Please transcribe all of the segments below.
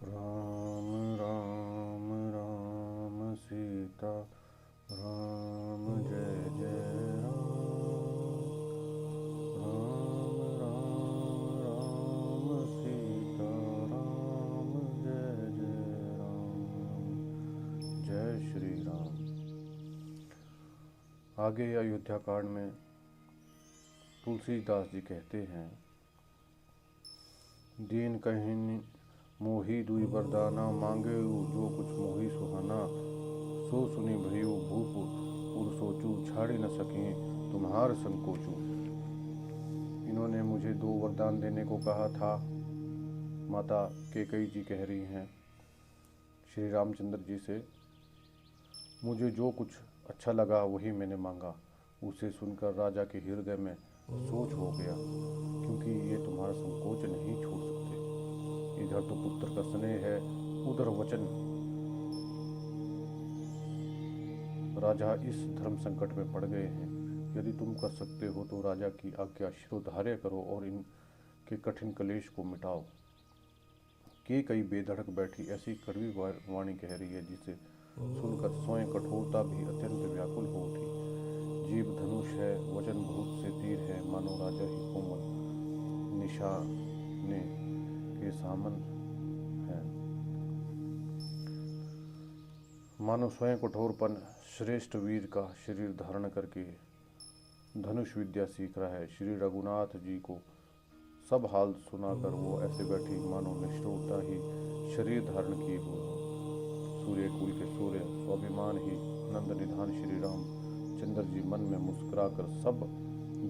राम राम राम सीता राम जय जय राम राम राम सीता राम जय जय राम। जय श्री राम। आगे अयोध्या कांड में तुलसीदास जी कहते हैं, दीन कहीं मोही दुई वरदाना, मांगे जो कुछ मोही सुहाना, सो सुनी भयु भूप पुर सोचू, छाड़ी न सके तुम्हार संकोचू। इन्होंने मुझे 2 वरदान देने को कहा था। माता कैकेयी जी कह रही हैं श्री रामचंद्र जी से, मुझे जो कुछ अच्छा लगा वही मैंने मांगा। उसे सुनकर राजा के हृदय में सोच हो गया, क्योंकि ये तुम्हारा संकोच नहीं छोड़ सकते। इधर तो पुत्र का स्नेह है, उधर वचन। राजा इस धर्म संकट में पड़ गए हैं। यदि तुम कर सकते हो तो राजा की आज्ञा शिरोधार्य करो और इनके कठिन कलेश को मिटाओ। कैकेयी बेधड़क बैठी ऐसी कड़वी वाणी कह रही है जिसे सुनकर स्वयं कठोरता भी अत्यंत व्याकुल हो उठी। जीव धनुष है, वचन बहुत से तीर है, मानो राजा ही कोमल निशाने के सामन है। मानो स्वयं कठोरपन श्रेष्ठ वीर का शरीर धारण करके धनुष विद्या सीख रहा है। श्री रघुनाथ जी को सब हाल सुनाकर वो ऐसे बैठी मानो निष्ठुरता ही शरीर धारण किए हुए हो। सूर्य कुल के सूर्य, स्वाभिमान ही नंद निधान श्री राम चंद्र जी मन में मुस्कुराकर सब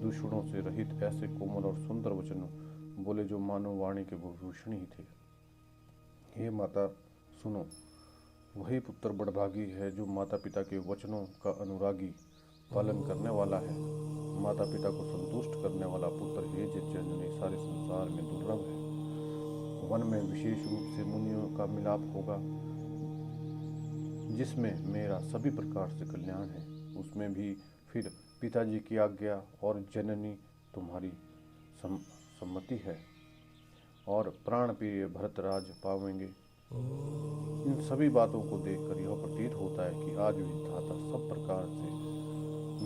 दूषणों से रहित ऐसे कोमल और सुंदर वचन बोले जो मानो वाणी के भूषण ही थे। हे माता सुनो, वही पुत्र बड़भागी है जो माता पिता के वचनों का अनुरागी पालन करने वाला है। माता पिता को संतुष्ट करने वाला पुत्र हे जननी सारे संसार में दुर्लभ है। वन में विशेष रूप से मुनियों का मिलाप होगा, जिसमें मेरा सभी प्रकार से कल्याण है। उसमें भी फिर पिताजी की आज्ञा और जननी तुम्हारी सम्मति है और प्राण प्रिय भरतराज पावेंगे। इन सभी बातों को देखकर यह प्रतीत होता है कि आज विधाता सब प्रकार से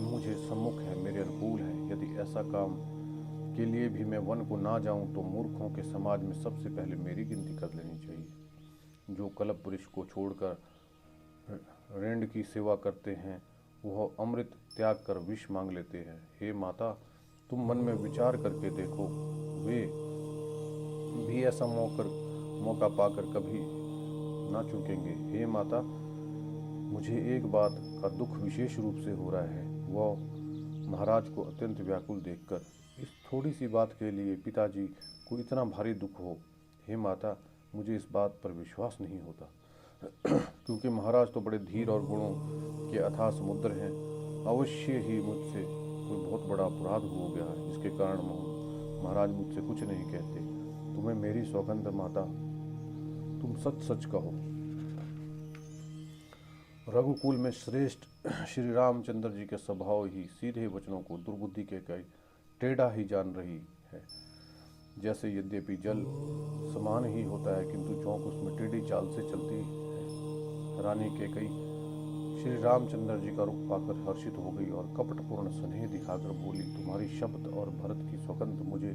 मुझे सम्मुख है, मेरे अनुकूल है। यदि ऐसा काम के लिए भी मैं वन को ना जाऊं तो मूर्खों के समाज में सबसे पहले मेरी गिनती कर लेनी चाहिए। जो कलप पुरुष को छोड़कर रेंड की सेवा करते हैं वह अमृत त्याग कर विष मांग लेते हैं। हे माता, तुम मन में विचार करके देखो, वे भी ऐसा मौका पाकर कभी ना चूकेंगे। हे माता, मुझे एक बात का दुख विशेष रूप से हो रहा है, वह महाराज को अत्यंत व्याकुल देखकर। इस थोड़ी सी बात के लिए पिताजी को इतना भारी दुख हो। हे माता, मुझे इस बात पर विश्वास नहीं होता क्योंकि महाराज तो बड़े धीर और गुणों के अथाह समुद्र हैं। अवश्य ही मुझसे कोई बहुत बड़ा अपराध हो गया है, जिसके कारण महाराज मुझसे कुछ नहीं कहते। तुम्हें मेरी सौगंध माता, तुम सच सच कहो। रघुकुल में श्रेष्ठ श्री रामचंद्र जी के स्वभाव ही सीधे वचनों को दुर्बुद्धि के कई टेढ़ा ही जान रही है। जैसे यद्यपि जल समान ही होता है, किंतु चौंक उसमें टेढ़ी चाल से चलती है। रानी कैकेयी श्री रामचंद्र जी का रूप पाकर हर्षित हो गई और कपटपूर्ण स्नेह दिखाकर बोली, तुम्हारी शब्द और भरत की सौगंध मुझे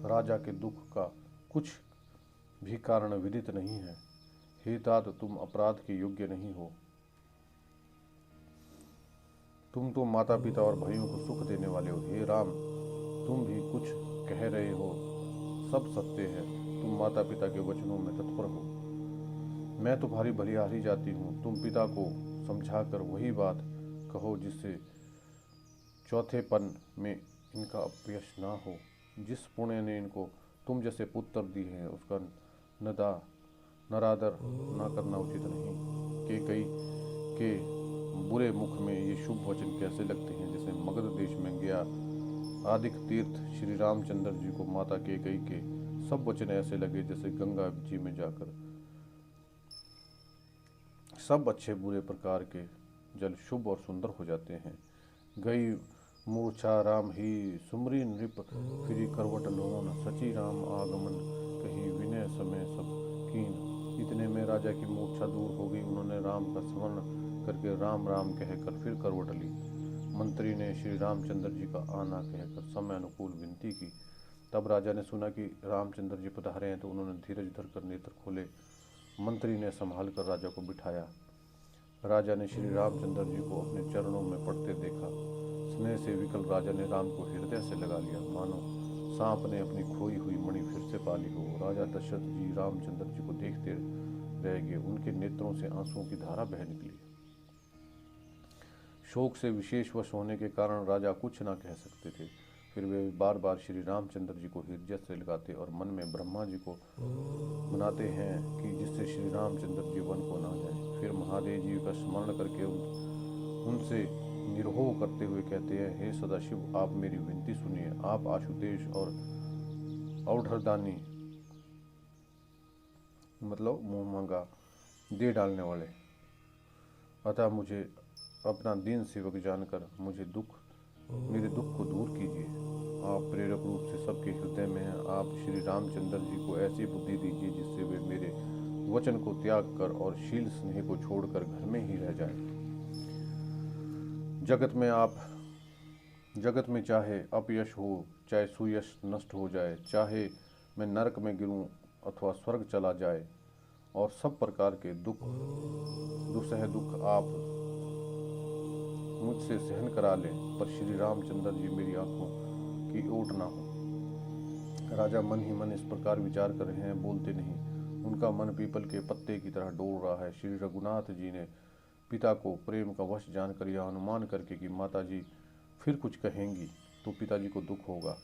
राजा के दुख का कुछ भी कारण विदित नहीं है। हे तात, तुम अपराध के योग्य नहीं हो। तुम तो माता पिता और भाइयों को सुख देने वाले हो। हे राम, तुम भी कुछ कह रहे हो सब सत्य है। तुम माता पिता के वचनों में तत्पर हो। मैं तुम्हारी भलिहारी जाती हूँ। तुम पिता को समझाकर वही बात कहो जिससे चौथेपन में इनका अपयश ना हो। जिस पुण्य ने इनको तुम जैसे पुत्र दिए हैं उसका नरादर ना करना उचित नहीं। कैकेयी के बुरे मुख में ये शुभ वचन कैसे लगते हैं, जैसे मगध देश में गया आदिक तीर्थ श्री रामचंद्र जी को माता कैकेयी के सब वचन ऐसे लगे जैसे गंगा जी में जाकर सब अच्छे बुरे प्रकार के जल शुभ और सुंदर हो जाते हैं। गई मूर्छा राम ही सुमरी नृप, फिरी करवट लोन, सची राम आगमन कही विनय समय सब कीन। इतने राजा की मूर्छा दूर हो गई। उन्होंने राम का स्मरण करके राम राम कहकर फिर करवट ली। मंत्री ने श्री रामचंद्र जी का आना कहकर समय अनुकूल विनती की। तब राजा ने सुना कि रामचंद्र जी पधारे हैं, तो उन्होंने धीरज धरकर नेत्र खोले। मंत्री ने संभाल कर राजा को बिठाया। राजा ने श्री रामचंद्र जी को अपने चरणों में पड़ते देखा। स्नेह से विकल राजा ने राम को हृदय से लगा लिया, मानो सांप ने अपनी खोई हुई मणि फिर से पाली हो। राजा दशरथ जी रामचंद्र जी को देखते रह गए। उनके नेत्रों से आंसुओं की धारा बह निकली। शोक से विशेष वश होने के कारण राजा कुछ न कह सकते थे। फिर वे बार बार श्री रामचंद्र जी को हृदय से लगाते और मन में ब्रह्मा जी को मनाते हैं कि जिससे श्री रामचंद्र जी वन को ना जाए। फिर महादेव जी का स्मरण करके उनसे निरोह करते हुए कहते हैं, हे सदाशिव, आप मेरी विनती सुनिए। आप आशुतोष और औढ़रदानी मतलब मुँह मांगा दे डालने वाले, अतः मुझे अपना दीन सेवक जानकर मेरे दुख को दूर कीजिए। आप प्रेरक रूप से सबके हृदय में हैं। आप श्री रामचंद्र जी को ऐसी बुद्धि दीजिए जिससे वे मेरे वचन को त्याग कर और शील स्नेह को छोड़कर घर में ही रह जाएं। जगत में चाहे अपयश हो, चाहे सुयश नष्ट हो जाए, चाहे मैं नरक में गिरूं अथवा स्वर्ग चला जाए, और सब प्रकार के दुसह दुख आप मुझसे सहन करा लें, पर श्री रामचंद्र जी मेरी आंखों की ओट ना हो। राजा मन ही मन इस प्रकार विचार कर रहे हैं, बोलते नहीं। उनका मन पीपल के पत्ते की तरह डोल रहा है। श्री रघुनाथ जी ने पिता को प्रेम का वश जानकर यह अनुमान करके कि माता जी फिर कुछ कहेंगी तो पिताजी को दुख होगा,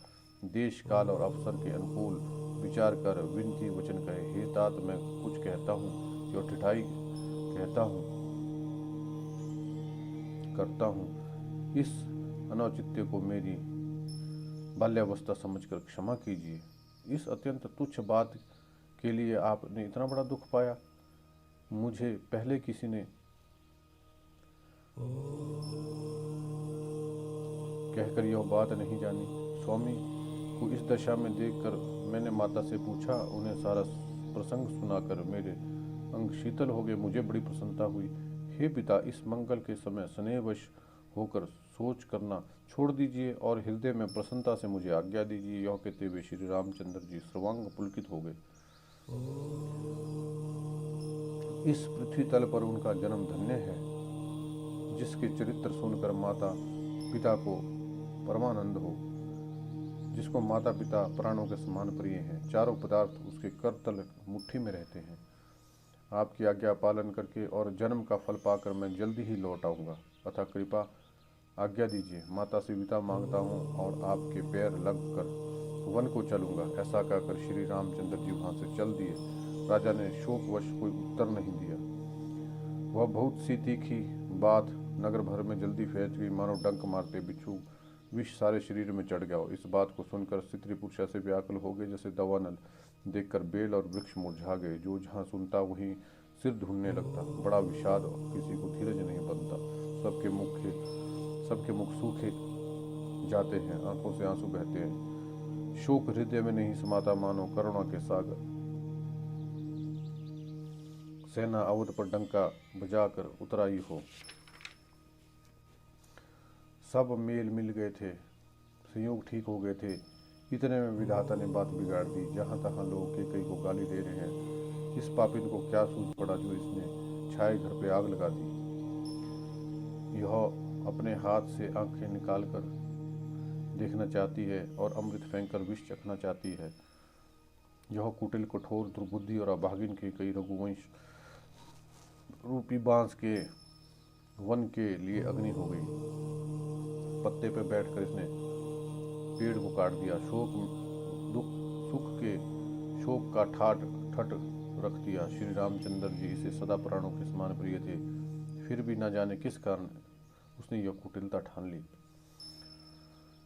देश काल और अवसर के अनुकूल विचार कर विनती वचन कहे, हे तात, मैं कुछ कहता हूँ जो ठिठाई कहता हूँ करता हूँ। इस अनौचित्य को मेरी बाल्यावस्था समझकर क्षमा कीजिए। इस अत्यंत तुच्छ बात के लिए आपने इतना बड़ा दुख पाया। मुझे पहले किसी ने कहकर यह बात नहीं जानी। स्वामी को इस दशा में देखकर मैंने माता से पूछा। उन्हें सारा प्रसंग सुनाकर मेरे अंग शीतल हो गए। मुझे बड़ी प्रसन्नता हुई। हे पिता, इस मंगल के समय स्नेहवश होकर सोच करना छोड़ दीजिए और हृदय में प्रसन्नता से मुझे आज्ञा दीजिए। यह कहते हुए श्री रामचंद्र जी सर्वांग पुलकित हो गए। इस पृथ्वी तल पर उनका जन्म धन्य है, जिसके चरित्र सुनकर माता पिता को परमानंद हो, जिसको माता पिता प्राणों के समान प्रिय हैं। चारों पदार्थ उसके करतल मुट्ठी में रहते हैं। आपकी आज्ञा पालन करके और जन्म का फल पाकर मैं जल्दी ही लौट आऊँगा, अतः कृपा आज्ञा दीजिए। माता से विदा मांगता हूँ और आपके पैर लग कर वन को चलूँगा। ऐसा कहकर श्री रामचंद्र जी वहाँ से चल दिए। राजा ने शोकवश कोई उत्तर नहीं दिया। वह बहुत सी तीखी बात नगर भर में जल्दी फैल गई, मानो डंक मारते बिच्छू विष सारे शरीर में चढ़ गया हो। इस बात को सुनकर स्त्री पुरुष ऐसे व्याकुल हो गए जैसे दावानल देखकर बेल और वृक्ष मुरझा गए। जो जहाँ सुनता वहीं सिर ढूंढने लगता। बड़ा विषाद, किसी को धीरज नहीं बनता। सबके मुख सूखे जाते हैं, आंखों से आंसू बहते हैं। शोक हृदय में नहीं समाता, मानो करुणा के सागर। सेना अवध पर डंका बजाकर उतराई हो। सब मेल मिल गए थे, संयोग ठीक हो गए थे। इतने में विधाता ने बात बिगाड़ दी। जहाँ तहाँ लोग कई को गाली दे रहे हैं। इस पापिन को क्या सूझ पड़ा जो इसने छाए घर पे आग लगा दी। यह अपने हाथ से आंखें निकालकर देखना चाहती है और अमृत फेंककर विष चखना चाहती है। यह कुटिल, कठोर, दुर्बुद्धि और अभागिन के कई रघुवंश रूपी बांस के वन के लिए अग्नि हो गई। पत्ते पर बैठकर इसने पेड़ को काट दिया। शोक का ठट रख दिया। श्री रामचंद्र जी इसे सदा प्राणों के समान प्रिय थे, फिर भी न जाने किस कारण उसने यह कुटिलता ठान ली।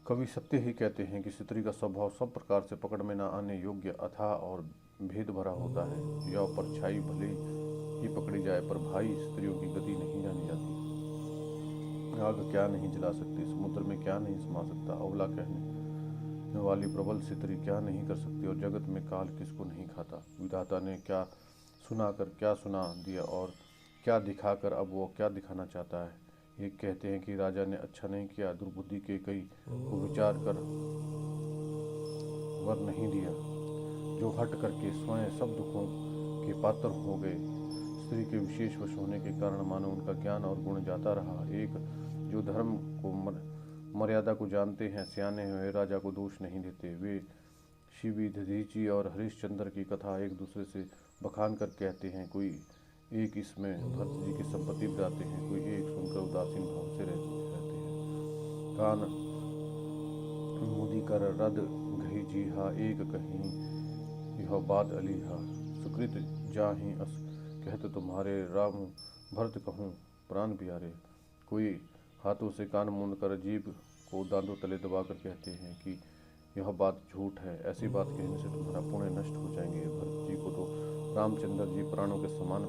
कवि सत्य ही कहते हैं कि स्त्री का स्वभाव सब प्रकार से पकड़ में न आने योग्य, अथाह और भेद भरा होता है। यह परछाई भले ही पकड़ी जाए, पर भाई स्त्रियों की गति नहीं जानी जाती। आग क्या नहीं जला सकती, समुद्र में क्या नहीं समा सकता, अवला कहने वाली प्रबल स्त्री क्या नहीं कर सकती, और जगत में काल किसको नहीं खाता। विधाता ने क्या सुनाकर क्या सुना दिया और क्या दिखाकर अब वो क्या दिखाना चाहता है। एक कहते हैं कि राजा ने अच्छा नहीं किया, दुर्बुद्धि के कई को विचार कर वर नहीं दिया, जो हट करके स्वयं सब दुखों के पात्र हो गए। स्त्री के विशेष वश होने के कारण मानो उनका ज्ञान और गुण जाता रहा। एक जो धर्म को मर्यादा को जानते हैं, सियाने हुए राजा को दोष नहीं देते। वे शिवी, दधीची और हरिश्चंद्र की कथा एक दूसरे से बखान कर कहते हैं। कोई एक इसमें भरत जी की संपत्ति बताते हैं, कोई एक सुनकर उदासीन भाव से रहते हैं। कान मुदी कर रद घही जीहा, एक कहीं यह बात अलीहा। सुकृत जाहि अस कहत तुम्हारे, राम भरत कहूँ प्राण प्यारे। कोई हाथों से कान मूंद कर जीभ को दांतों तले दबाकर कहते हैं कि यह बात झूठ है, ऐसी बात कहने से तुम्हारा पुण्य नष्ट हो जाएंगे। भरत जी को तो रामचंद्र जी प्राणों के समान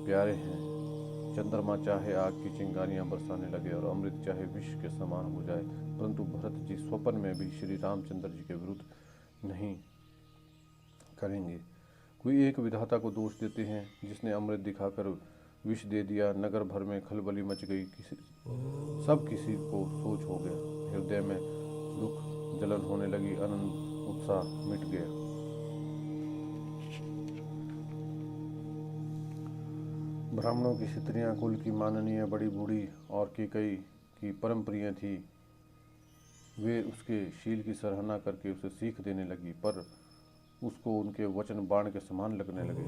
प्यारे हैं। चंद्रमा चाहे आग की चिंगारियां बरसाने लगे और अमृत चाहे विष के समान हो जाए, परंतु भरत जी स्वप्न में भी श्री रामचंद्र जी के विरुद्ध नहीं करेंगे। कोई एक विधाता को दोष देते हैं, जिसने अमृत दिखाकर विष दे दिया। नगर भर में खलबली मच गई, सब किसी को सोच हो गया। हृदय में दुख जलन होने लगी, आनंद उत्साह मिट गया। ब्राह्मणों की स्त्रियां कुल की माननीय बड़ी बूढ़ी और केकई की परम प्रिय थी। वे उसके शील की सराहना करके उसे सीख देने लगी, पर उसको उनके वचन बाण के समान लगने लगे।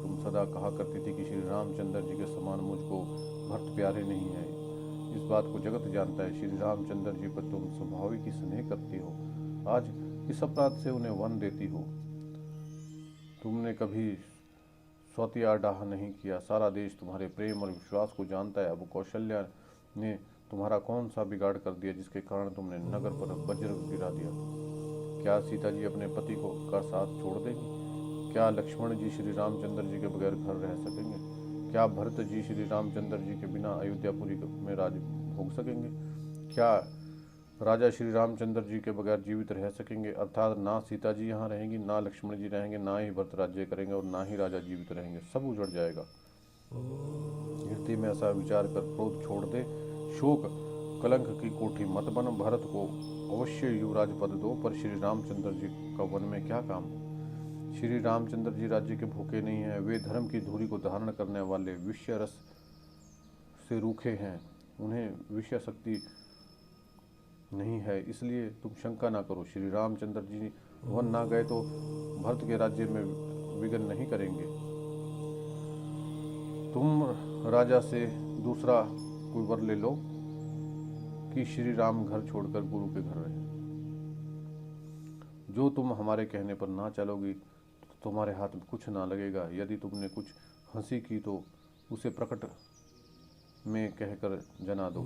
तुम सदा कहा करती थी कि श्री रामचंद्र जी के समान मुझको भरत प्यारे नहीं है। इस बात को जगत जानता है। श्री रामचंद्र जी पर तुम स्वाभाविक ही स्नेह करती हो, आज इस अपराध से उन्हें वन देती हो। तुमने कभी स्वतिया डाह नहीं किया। सारा देश तुम्हारे प्रेम और विश्वास को जानता है। अब कौशल्या ने तुम्हारा कौन सा बिगाड़ कर दिया, जिसके कारण तुमने नगर पर वज्र गिरा दिया। क्या सीता जी अपने पति को का साथ छोड़ देगी? क्या लक्ष्मण जी श्री रामचंद्र जी के बगैर घर रह सकेंगे? क्या भरत जी श्री रामचंद्र जी के बिना अयोध्यापुरी में राज भोग सकेंगे? क्या राजा श्री रामचंद्र जी के बगैर जीवित रह सकेंगे? अर्थात ना सीता जी यहाँ रहेंगी, ना लक्ष्मण जी रहेंगे, ना ही भरत राज्य करेंगे और ना ही राजा जीवित रहेंगे। सब उजड़ जाएगा। हृदय में ऐसा विचार कर क्रोध छोड़ दे, शोक कलंक की कोठी मत बन। भरत को अवश्य युवराज पद दो, पर श्री रामचंद्र जी का वन में क्या काम? श्री रामचंद्र जी राज्य के भूखे नहीं हैं। वे धर्म की धूरी को धारण करने वाले विषय रस से रूखे हैं। उन्हें विषय शक्ति नहीं है, इसलिए तुम शंका ना करो। श्री रामचंद्र जी वन ना गए तो भरत के राज्य में विघ्न नहीं करेंगे। तुम राजा से दूसरा कोई वर ले लो कि श्री राम घर छोड़कर गुरु के घर रहे। जो तुम हमारे कहने पर ना चलोगी तो तुम्हारे हाथ में कुछ ना लगेगा। यदि तुमने कुछ हंसी की तो उसे प्रकट में कहकर जना दो।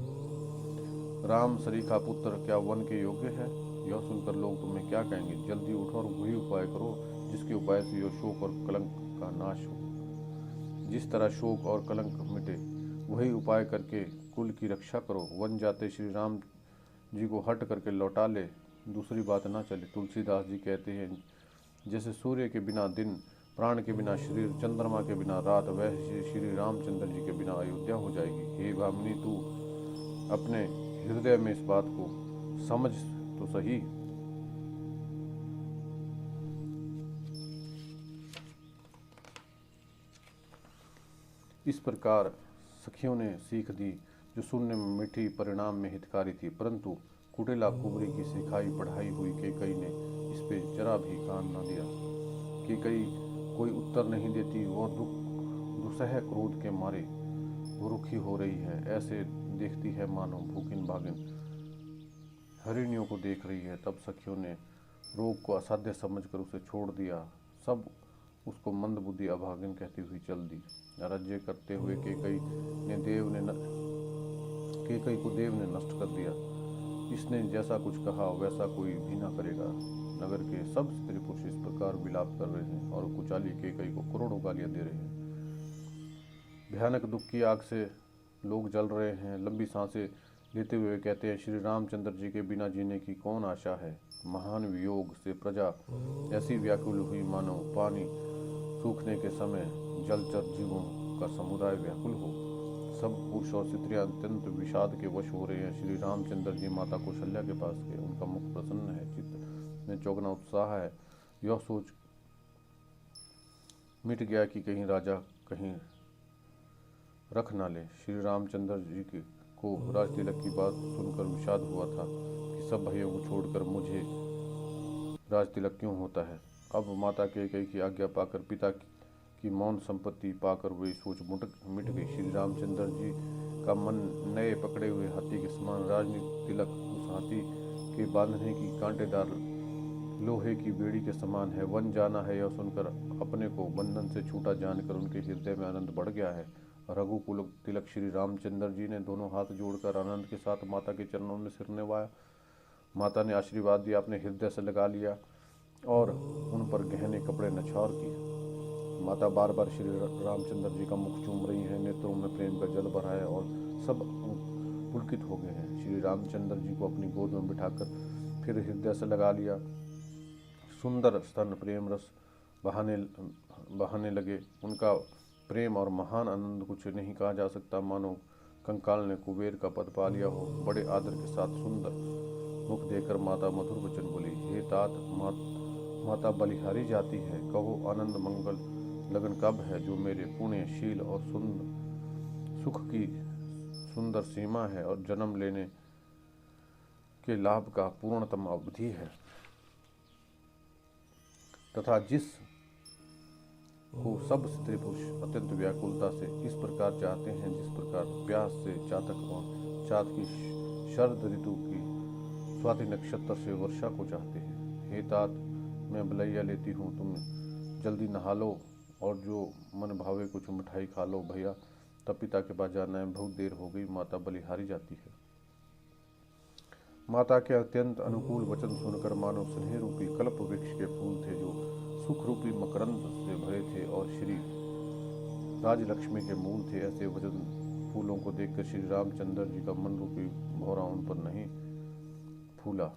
राम सरीखा पुत्र क्या वन के योग्य है? यह सुनकर लोग तुम्हें क्या कहेंगे? जल्दी उठो और वही उपाय करो जिसके उपाय से यह शोक और कलंक का नाश हो। जिस तरह शोक और कलंक मिटे, वही उपाय करके कुल की रक्षा करो। वन जाते श्री राम जी को हट करके लौटा ले, दूसरी बात ना चले। तुलसीदास जी कहते हैं, जैसे सूर्य के बिना दिन, प्राण के बिना शरीर, चंद्रमा के बिना रात, वैसे श्री रामचंद्र जी के बिना अयोध्या हो जाएगी। हे भामिनी, तू अपने हृदय में इस बात को समझ तो सही। इस प्रकार सखियों ने सीख दी, जो सुनने में मीठी, परिणाम में हितकारी थी, परंतु कुटिला कुबरी की सिखाई पढ़ाई हुई केकई ने इस पे जरा भी कान न दिया। केकई कोई उत्तर नहीं देती। वह दुसह क्रोध के मारे वो रुखी हो रही है, ऐसे देखती है मानो भूखिन भागिन हरिणियों को देख रही है। तब सखियों ने रोग को असाध्य समझकर उसे छोड़ दिया। सब उसको मंद बुद्धि अभागिन कहती हुई चल दी। राज्य करते हुए केकई को देव ने नष्ट कर दिया। इसने जैसा कुछ कहा वैसा कोई भी ना करेगा। नगर के सब स्त्री पुरुष इस प्रकार विलाप कर रहे हैं और कुचाली केकई को करोड़ों गालियां दे रहे हैं। भयानक दुख की आग से लोग जल रहे हैं। लंबी सांसें लेते हुए कहते हैं, श्री रामचंद्र जी के बिना जीने की कौन आशा है? महान वियोग से प्रजा ऐसी व्याकुल हुई मानो पानी सूखने के समय जलचर जीवों का समुदाय व्याकुल हो। सब पुरुष और स्त्रियां अत्यंत विषाद के वश हो रहे हैं। श्री रामचंद्र जी माता कौशल्या के पास गए। उनका मुख प्रसन्न है, चित्त में चौगना उत्साह है। यह सोच मिट गया कि कहीं राजा कहीं रख ना ले। श्री रामचंद्र जी को राज तिलक की बात सुनकर विषाद हुआ था कि सब भाइयों को छोड़कर मुझे राज तिलक क्यों होता है। अब माता कैकेयी की आज्ञा पाकर, पिता की मौन संपत्ति पाकर वही सोच मिट गई। श्री रामचंद्र जी का मन नए पकड़े हुए हाथी के समान, राजनीतिक तिलक उस हाथी के बांधने की कांटेदार लोहे की बेड़ी के समान है। वन जाना है, यह सुनकर अपने को बंधन से छूटा जानकर उनके हृदय में आनंद बढ़ गया है। रघुकुल तिलक श्री रामचंद्र जी ने दोनों हाथ जोड़कर आनंद के साथ माता के चरणों में सिर निवाया। माता ने आशीर्वाद दिया, अपने हृदय से लगा लिया और उन पर गहने कपड़े नछावर किए। माता बार बार श्री रामचंद्र जी का मुख चूम रही हैं, नेत्रों में प्रेम का जल भरा है और सब पुलकित हो गए हैं। श्री रामचंद्र जी को अपनी गोद में बिठाकर फिर हृदय से लगा लिया। सुंदर स्तन प्रेम रस बहाने लगे। उनका प्रेम और महान आनंद कुछ नहीं कहा जा सकता, मानो कंकाल ने कुबेर का पद पा लिया हो। बड़े आदर के साथ सुंदर मुख देकर माता मधुर वचन बोली, हे तात, माता बलिहारी जाती है, कहो आनंद मंगल लगन कब है, जो मेरे पुण्य शील और सुख की सुंदर सीमा है और जन्म लेने के लाभ का पूर्णतम अवधि है, तथा जिस को सब स्त्री पुरुष अत्यंत व्याकुलता से इस प्रकार चाहते हैं, जिस प्रकार प्यास से चातक चाँद की शरद ऋतु की स्वाति नक्षत्र से वर्षा को चाहते हैं। हे तात, मैं बलैया लेती हूँ, तुम जल्दी नहा लो और जो मन भावे कुछ मिठाई खा लो भैया, तब पिता के पास जाना है, बहुत देर हो गई, माता बलिहारी जाती है। माता के अत्यंत अनुकूल वचन सुनकर मानो स्नेह रूपी कल्प वृक्ष के फूल थे जो सुख रूपी मकरंद से भरे थे और श्री राजलक्ष्मी के मूल थे, ऐसे वचन फूलों को देखकर श्री रामचंद्र जी का मन रूपी भौरा उन पर नहीं फूला।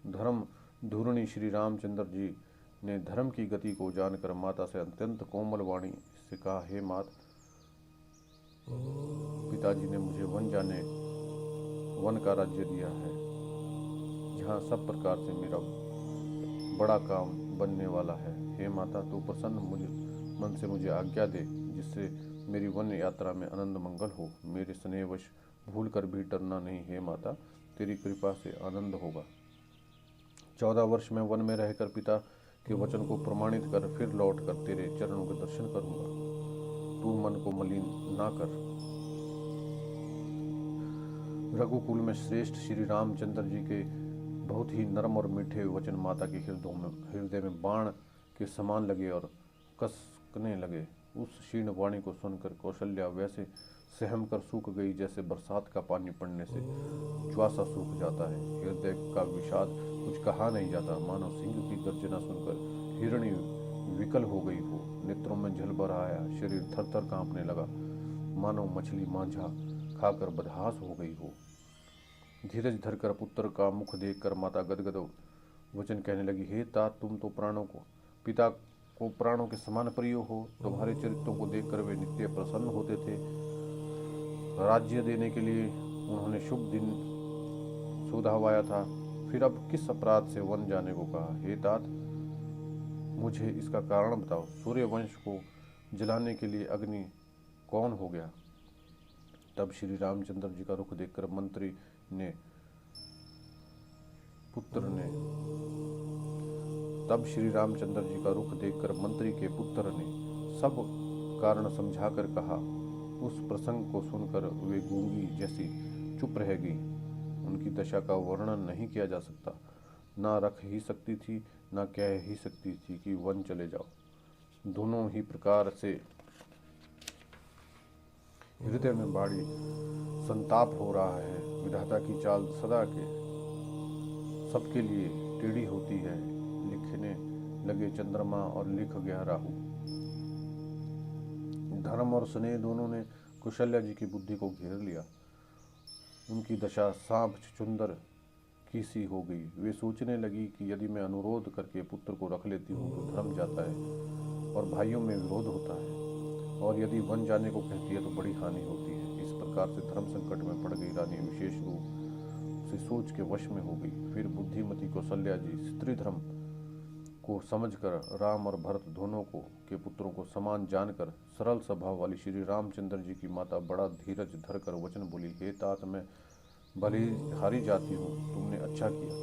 धर्म धूर्णी श्री रामचंद्र जी ने धर्म की गति को जानकर माता से अत्यंत कोमल वाणी से कहा, हे मात, पिताजी ने मुझे वन का राज्य दिया है, जहाँ सब प्रकार से मेरा बड़ा काम बनने वाला है। हे माता, तू प्रसन्न मन से मुझे आज्ञा दे, जिससे मेरी वन यात्रा में आनंद मंगल हो। मेरे स्नेहवश भूल कर भी डरना नहीं। हे माता, तेरी कृपा से आनंद होगा। 14 वर्ष में वन में रहकर पिता के वचन को प्रमाणित कर फिर लौटकर तेरे चरणों के दर्शन करूंगा। तू मन को मलिन ना कर। रघुकुल में श्रेष्ठ श्री रामचंद्र जी के बहुत ही नरम और मीठे वचन माता के हृदय में बाण के समान लगे और कसकने लगे। उस क्षीण वाणी को सुनकर कौशल्या वैसे सहम कर सूख गई जैसे बरसात का पानी पड़ने से ज्वासा सूख जाता है। हृदय का विषाद कुछ कहा नहीं जाता, मानो सिंह की गर्जना सुनकर हिरणी विकल हो गई हो। नेत्रों में जल भर आया, शरीर थर थर कांपने लगा, मानो मछली मांझा खाकर बदहास हो गई हो। धीरज धरकर पुत्र का मुख देखकर माता गदगद वचन कहने लगी, हे तात, तुम तो पिता को प्राणों के समान प्रिय हो। तुम्हारे चरित्रों को देखकर वे नित्य प्रसन्न होते थे। राज्य देने के लिए उन्होंने शुभ दिन सुधावाया था, फिर अब किस अपराध से वन जाने को कहा। हे तात, मुझे इसका कारण बताओ। सूर्य वंश को जलाने के लिए अग्नि कौन हो गया? तब श्री रामचंद्र जी का रुख देखकर मंत्री के पुत्र ने सब कारण समझाकर कहा। उस प्रसंग को सुनकर वे गूंगी जैसी चुप रह गई। उनकी दशा का वर्णन नहीं किया जा सकता। ना रख ही सकती थी, ना कह ही सकती थी कि वन चले जाओ। दोनों ही प्रकार से हृदय में भारी संताप हो रहा है। विधाता की चाल सदा के सबके लिए टेढ़ी होती है। लिखने लगे चंद्रमा और लिख गया राहु। धर्म और स्नेह दोनों ने कौशल्या जी की बुद्धि को घेर लिया। उनकी दशा सांप चुंदर की सी हो गई। वे सोचने लगी कि यदि मैं अनुरोध करके पुत्र को रख लेती हूँ तो धर्म जाता है और भाइयों में विरोध होता है, और यदि वन जाने को कहती है तो बड़ी हानि होती है। इस प्रकार से धर्म संकट में पड़ गई रानी विशेष रूप से सोच के वश में हो गई। फिर बुद्धिमती कौशल्या जी स्त्री धर्म को समझकर राम और भरत दोनों को के पुत्रों को समान जानकर सरल स्वभाव वाली श्री रामचंद्र जी की माता बड़ा धीरज धरकर वचन बोली, हे तात, मैं भले हारी जाती हूँ, तुमने अच्छा किया।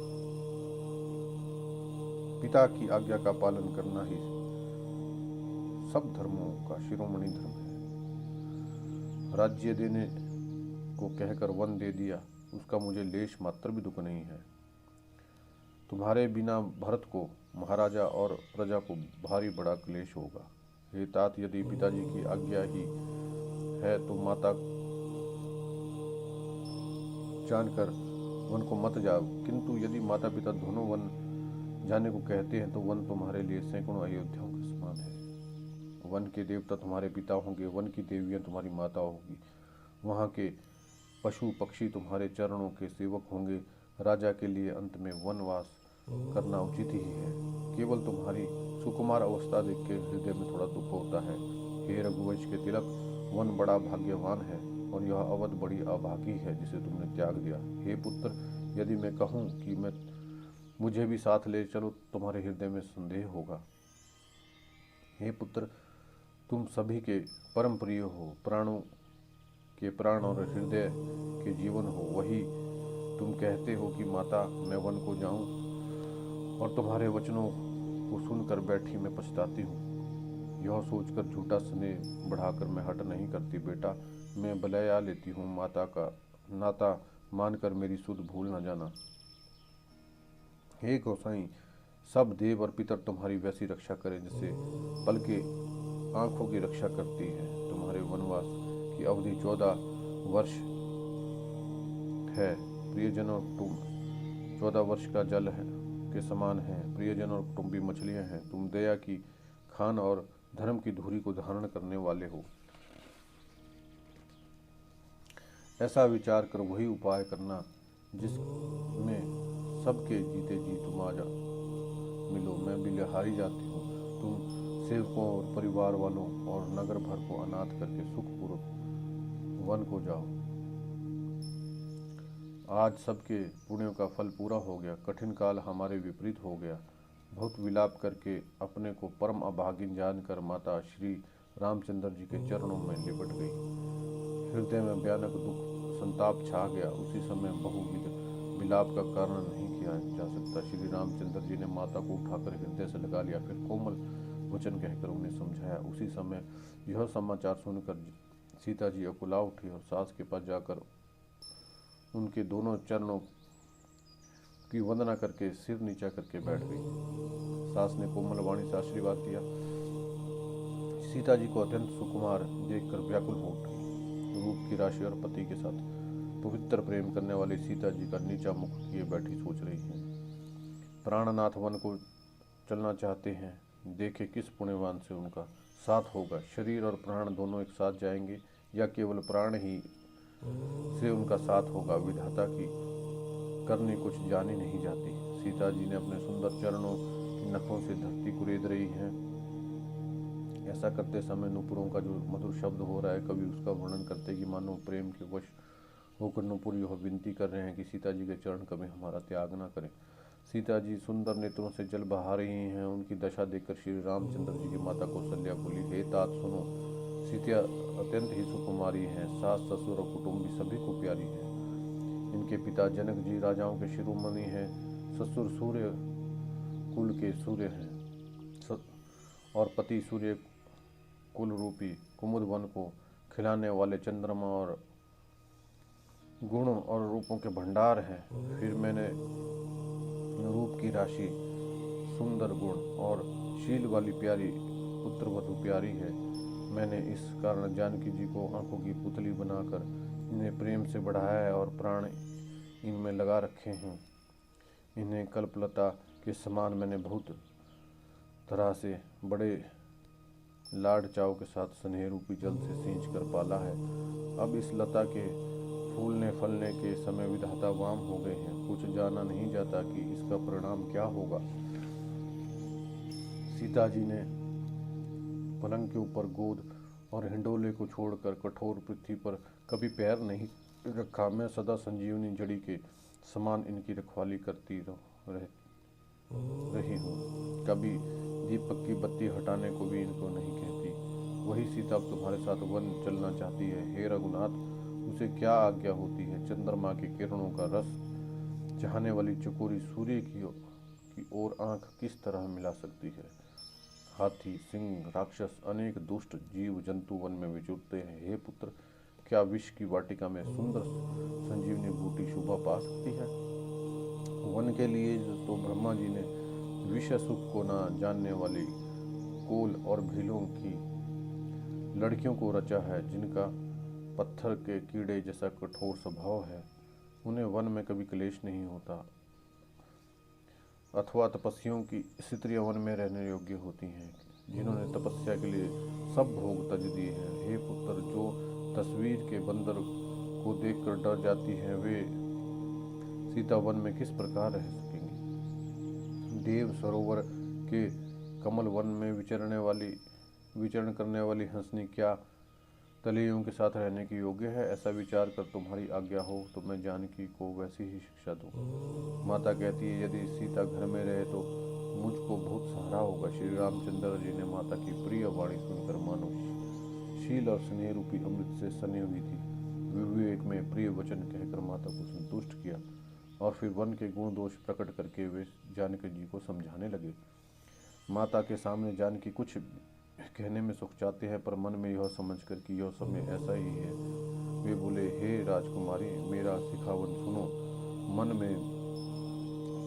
पिता की आज्ञा का पालन करना ही सब धर्मों का शिरोमणि धर्म है। राज्य देने को कहकर वन दे दिया, उसका मुझे लेश मात्र भी दुख नहीं है। तुम्हारे बिना भरत को, महाराजा और प्रजा को भारी बड़ा क्लेश होगा। हे तात, यदि पिताजी की आज्ञा ही है तो माता जानकर वन को मत जाओ, किंतु यदि माता पिता दोनों वन जाने को कहते हैं तो वन तुम्हारे लिए सैकड़ों अयोध्याओं के समान है। वन के देवता तुम्हारे पिता होंगे, वन की देवियां तुम्हारी माता होगी, वहाँ के पशु पक्षी तुम्हारे चरणों के सेवक होंगे। राजा के लिए अंत में वनवास करना उचित ही है। केवल तुम्हारी सुकुमार अवस्था देख के हृदय में थोड़ा दुख होता है। हे रघुवंश के तिलक, वन बड़ा भाग्यवान है और यह अवध बड़ी अभागी है जिसे तुमने त्याग दिया। हे पुत्र, यदि मैं कहूँ कि मुझे भी साथ ले चलो, तुम्हारे हृदय में संदेह होगा। हे पुत्र, तुम सभी के परम प्रिय हो, प्राणों के प्राण और हृदय के जीवन हो। वही तुम कहते हो कि माता, मैं वन को जाऊं, और तुम्हारे वचनों को सुनकर बैठी मैं पछताती हूँ। यह सोचकर झूठा स्नेह बढ़ाकर मैं हट नहीं करती। बेटा, मैं बलया लेती हूँ, माता का नाता मानकर मेरी सुध भूल न जाना। हे गोसाई, सब देव और पितर तुम्हारी वैसी रक्षा करें जैसे पल के आंखों की रक्षा करती है। तुम्हारे वनवास की अवधि 14 वर्ष है। प्रियजन और कुटुंब 14 वर्ष का जल है के समान है। प्रियजन और कुटुंबी मछलियां हैं। तुम दया की खान और धर्म की धुरी को धारण करने वाले हो। ऐसा विचार कर वही उपाय करना जिसमें सबके जीते जी तुम आ जा मिलो। मैं भी हारी जाती हूँ। तुम सेवकों और परिवार वालों और नगर भर को अनाथ करके सुखपूर्वक वन को जाओ। आज सबके पुण्यों का फल पूरा हो गया। कठिन काल हमारे विपरीत हो गया। बहुत विलाप करके अपने को परम अभागिन जानकर माता श्री रामचंद्र जी के चरणों में लिपट गई। हृदय में भयानक दुख संताप छा गया। उसी समय बहुविध विलाप का कारण नहीं किया जा सकता। श्री रामचंद्र जी ने माता को उठाकर हृदय से लगा लिया, फिर कोमल वचन कहकर उन्हें समझाया। उसी समय यह समाचार सुनकर सीता जी अकुला उठी और सास के पास जाकर उनके दोनों चरणों की वंदना करके सिर नीचा करके बैठ गई। सास ने कोमल वाणी से आशीर्वाद दिया। सीता जी को अत्यंत सुकुमार देखकर व्याकुल हो उठी। रूप की राशि और पति के साथ पवित्र प्रेम करने वाली सीता जी का नीचा मुख किए बैठी सोच रही हैं। प्राणनाथ वन को चलना चाहते हैं। देखे किस पुण्यवान से उनका साथ होगा। शरीर और प्राण दोनों एक साथ जाएंगे या केवल प्राण ही से उनका साथ होगा। विधाता की करनी कुछ जानी नहीं जाती। सीता जी ने अपने सुंदर चरणों की नखों से धरती कुरेद रही हैं। ऐसा करते समय नुपुरों का जो मधुर शब्द हो रहा है, कवि उसका वर्णन करते कि मानो प्रेम के वश होकर नुपुर यह विनती कर रहे हैं कि सीता जी के चरण कभी हमारा त्याग न करें। सीता जी सुंदर नेत्रों से जल बहा रही हैं। उनकी दशा देखकर श्री रामचंद्र जी की माता कौशल्या बोली, हे तात सुनो, सीता अत्यंत ही सुकुमारी हैं। सास ससुर और कुटुंबी सभी को प्यारी है। इनके पिता जनक जी राजाओं के शिरोमणि हैं। ससुर सूर्य कुल के सूर्य हैं और पति सूर्य कुल रूपी कुमुद वन को खिलाने वाले चंद्रमा और गुणों और रूपों के भंडार हैं। फिर मैंने रूप की राशि, सुंदर गुण और शील वाली प्यारी पुत्रवधु प्यारी है। मैंने इस कारण जानकी जी को आंखों की पुतली बनाकर इन्हें प्रेम से बढ़ाया है और प्राण इनमें लगा रखे हैं। इन्हें कल्पलता के समान मैंने बहुत तरह से बड़े लाड चाव के साथ स्नेह रूपी जल से सींच कर पाला है। अब इस लता के फूलने फलने के समय विधाता वाम हो गए हैं। कुछ जाना नहीं जाता कि इसका परिणाम क्या होगा। सीता जी ने पलंग के ऊपर गोद और हिंडोले को छोड़कर कठोर पृथ्वी पर कभी पैर नहीं रखा। मैं सदा संजीवनी जड़ी के समान इनकी रखवाली करती रही हूँ। कभी दीपक की बत्ती हटाने को भी इनको नहीं कहती। वही सीता अब तुम्हारे साथ वन चलना चाहती है। हे रघुनाथ, उसे क्या आज्ञा होती है। चंद्रमा की किरणों का रस चाहने वाली चकोरी सूर्य की ओर आंख किस तरह मिला सकती है। हाथी, सिंह, राक्षस, अनेक दुष्ट जीव जंतु वन में विचरते हैं। हे पुत्र, क्या विष की वाटिका में सुंदर संजीवनी बूटी शोभा पा सकती है। वन के लिए तो ब्रह्मा जी ने विषय सुख को न जानने वाली कोल और भीलों की लड़कियों को रचा है, जिनका पत्थर के कीड़े जैसा कठोर स्वभाव है। उन्हें वन में कभी क्लेश नहीं होता। अथवा तपस्वियों की स्त्रियां वन में रहने योग्य होती हैं, जिन्होंने तपस्या के लिए सब भोग त्यज दिए हैं। हे पुत्र, जो तस्वीर के बंदर को देखकर डर जाती हैं, वे सीता वन में किस प्रकार रह सकेंगी। देव सरोवर के कमल वन में विचरण करने वाली हंसनी क्या तलेयों के साथ रहने की योग्य है। ऐसा विचार कर तुम्हारी आज्ञा हो तो मैं जानकी को वैसी ही शिक्षा दूं। माता कहती है, यदि सीता घर में रहे तो मुझको बहुत सहारा होगा। श्री रामचंद्र जी ने माता की प्रिय वाणी सुनकर मानो शील और स्नेह रूपी अमृत से सनी हुई थी। विवेक में प्रिय वचन कहकर माता को संतुष्ट किया और फिर वन के गुण दोष प्रकट करके वे जानकी जी को समझाने लगे। माता के सामने जानकी कुछ कहने में सुख चाहते हैं, पर मन में यह समझकर कि यह समय ऐसा ही है, वे बोले, हे राजकुमारी, मेरा सिखावन सुनो। मन में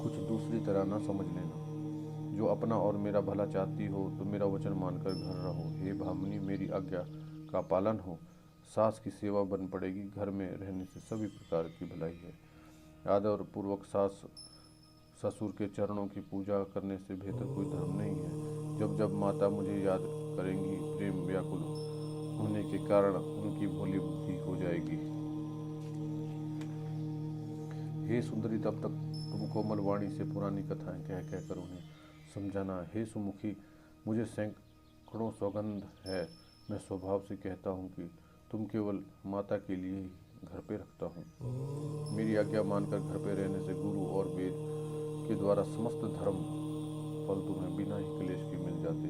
कुछ दूसरी तरह न समझ लेना। जो अपना और मेरा भला चाहती हो तो मेरा वचन मानकर घर रहो। हे भामिनी, मेरी आज्ञा का पालन हो। सास की सेवा बन पड़ेगी। घर में रहने से सभी प्रकार की भलाई है। आदर पूर्वक सास ससुर के चरणों की पूजा करने से बेहतर कोई धर्म नहीं है। जब जब माता मुझे याद करेंगी, प्रेम व्याकुल होने के कारण उनकी भोली बुद्धि हो जाएगी। हे सुंदरी, तब तक तुम कोमल वाणी से पुरानी कथाएं कह कहकर उन्हें समझाना। हे सुमुखी, मुझे सैकड़ों सौगंध है। मैं स्वभाव से कहता हूँ कि तुम केवल माता के लिए ही घर पे रखता हूँ। मेरी आज्ञा मानकर घर पे रहने से गुरु और वेद के द्वारा समस्त धर्म फल तुम्हें बिना ही क्लेश के मिल जाते।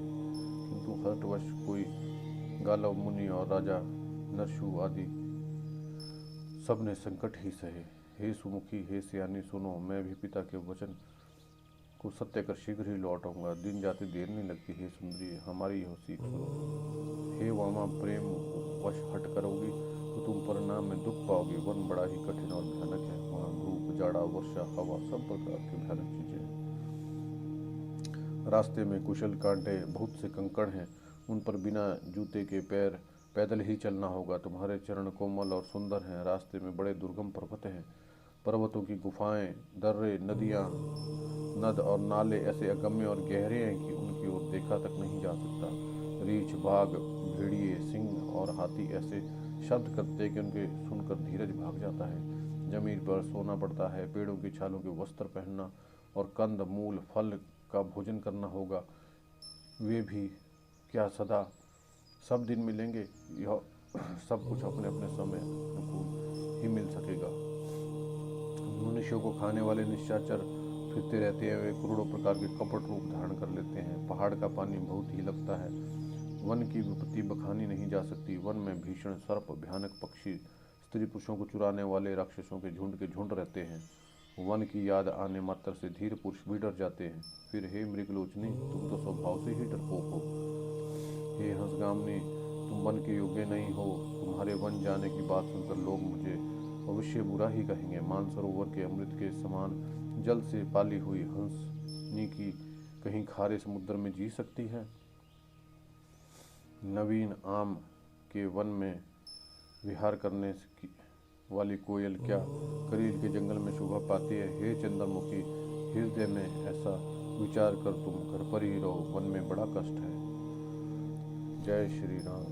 किंतु हठवश कोई गालव मुनि और राजा नरशु आदि सबने संकट ही सहे। हे सुमुखी, हे सियानी, सुनो, मैं भी पिता के वचन को सत्य कर शीघ्र ही लौट आऊंगा। दिन जाते देर नहीं लगती। हे सुंदरी, हमारी यह सीख सुनो। हे वामा, प्रेम वश हट करोगी तो तुम परिणाम में दुख पाओगे। वन बड़ा ही कठिन और भयानक है। वहाँ धूप, जाड़ा, वर्षा, हवा सब प्रकार की भयानक चीजें हैं। रास्ते में कुशल कांटे, बहुत से कंकड़ हैं, उन पर बिना जूते के पैदल ही चलना होगा। तुम्हारे चरण कोमल और सुंदर हैं। रास्ते में बड़े दुर्गम पर्वत हैं। पर्वतों की गुफाएं, दर्रे, नदियाँ, नद और नाले ऐसे अगम्य और गहरे हैं कि उनकी ओर देखा तक नहीं जा सकता। रीछ, बाघ, भेड़िए, सिंह और हाथी ऐसे शब्द करते हैं कि उनके सुनकर धीरज भाग जाता है। जमीन पर सोना पड़ता है। पेड़ों की छालों के वस्त्र पहनना और कंद मूल फल का भोजन करना होगा। वे भी क्या सदा सब दिन मिलेंगे। यह सब कुछ अपने अपने समय अनुकूल ही मिल सकेगा। मनुष्यों को खाने वाले निशाचर फिरते रहते हैं। वे करोड़ों प्रकार के कपट रूप धारण कर लेते हैं। पहाड़ का पानी बहुत ही लगता है। वन की विपत्ति बखानी नहीं जा सकती। वन में भीषण सर्प, भयानक पक्षी, स्त्री पुरुषों को चुराने वाले राक्षसों के झुंड रहते हैं। वन की याद आने मात्र से धीर पुरुष भी डर जाते हैं। फिर हे मृगलोचनी, तुम तो स्वभाव से ही डरपोक हो। हे हंसगामिनी, तुम वन के योग्य नहीं हो। तुम्हारे वन जाने की बात सुनकर लोग मुझे अवश्य बुरा ही कहेंगे। मानसरोवर के अमृत के समान जल से पाली हुई हंसनी की कहीं खारे समुद्र में जी सकती है। नवीन आम के वन में विहार करने वाली कोयल क्या करील के जंगल में शोभा पाती है। हे चंद्रमुखी, हृदय में ऐसा विचार कर तुम घर पर ही रहो। वन में बड़ा कष्ट है। जय श्री राम।